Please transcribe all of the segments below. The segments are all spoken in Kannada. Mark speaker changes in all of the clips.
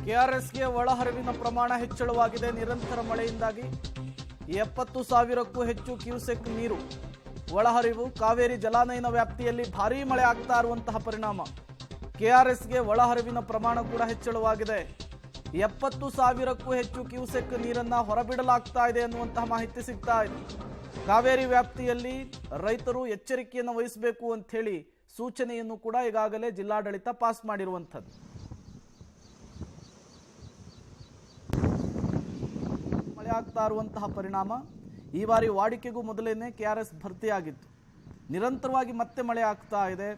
Speaker 1: ಕೆಆರ್ಎಸ್ಗೆ ಒಳಹರಿವಿನ ಪ್ರಮಾಣ ಹೆಚ್ಚಳವಾಗಿದೆ. ನಿರಂತರ ಮಳೆಯಿಂದಾಗಿ 70,000ಕ್ಕೂ ಹೆಚ್ಚು ಕ್ಯೂಸೆಕ್ ನೀರು ಒಳಹರಿವು. ಕಾವೇರಿ ಜಲಾನಯನ ವ್ಯಾಪ್ತಿಯಲ್ಲಿ ಭಾರೀ ಮಳೆ ಆಗ್ತಾ ಇರುವಂತಹ ಪರಿಣಾಮ ಕೆಆರ್ಎಸ್ಗೆ ಒಳಹರಿವಿನ ಪ್ರಮಾಣ ಕೂಡ ಹೆಚ್ಚಳವಾಗಿದೆ. 70,000ಕ್ಕೂ ಹೆಚ್ಚು ಕ್ಯೂಸೆಕ್ ನೀರನ್ನ ಹೊರಬಿಡಲಾಗ್ತಾ ಇದೆ ಅನ್ನುವಂತಹ ಮಾಹಿತಿ ಸಿಗ್ತಾ ಇದೆ. ಕಾವೇರಿ ವ್ಯಾಪ್ತಿಯಲ್ಲಿ ರೈತರು ಎಚ್ಚರಿಕೆಯನ್ನು ವಹಿಸಬೇಕು ಅಂತ ಹೇಳಿ ಸೂಚನೆಯನ್ನು ಕೂಡ ಈಗಾಗಲೇ ಜಿಲ್ಲಾಡಳಿತ ಪಾಸ್ ಮಾಡಿರುವಂಥದ್ದು. ಮಳೆ ಆಗ್ತಾ ಇರುವಂತಹ ಪರಿಣಾಮ ಈ ಬಾರಿ ವಾಡಿಕೆಗೂ ಮೊದಲೇನೆ ಕೆಆರ್ಎಸ್ ಭರ್ತಿಯಾಗಿತ್ತು. ನಿರಂತರವಾಗಿ ಮತ್ತೆ ಮಳೆ ಆಗ್ತಾ ಇದೆ.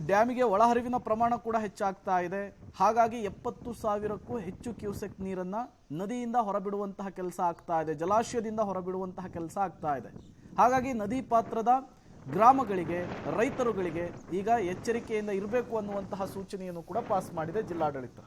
Speaker 1: ಡ್ಯಾಮಿಗೆ ಒಳಹರಿವಿನ ಪ್ರಮಾಣ ಕೂಡ ಹೆಚ್ಚಾಗ್ತಾ ಇದೆ. ಹಾಗಾಗಿ 70,000ಕ್ಕೂ ಹೆಚ್ಚು ಕ್ಯೂಸೆಕ್ ನೀರನ್ನ ನದಿಯಿಂದ ಹೊರಬಿಡುವಂತಹ ಕೆಲಸ ಆಗ್ತಾ ಇದೆ, ಜಲಾಶಯದಿಂದ ಹೊರಬಿಡುವಂತಹ ಕೆಲಸ ಆಗ್ತಾ ಇದೆ. ಹಾಗಾಗಿ ನದಿ ಪಾತ್ರದ ಗ್ರಾಮಗಳಿಗೆ, ರೈತರುಗಳಿಗೆ ಈಗ ಎಚ್ಚರಿಕೆಯಿಂದ ಇರಬೇಕು ಅನ್ನುವಂತಹ ಸೂಚನೆಯನ್ನು ಕೂಡ ಪಾಸ್ ಮಾಡಿದೆ ಜಿಲ್ಲಾಡಳಿತ.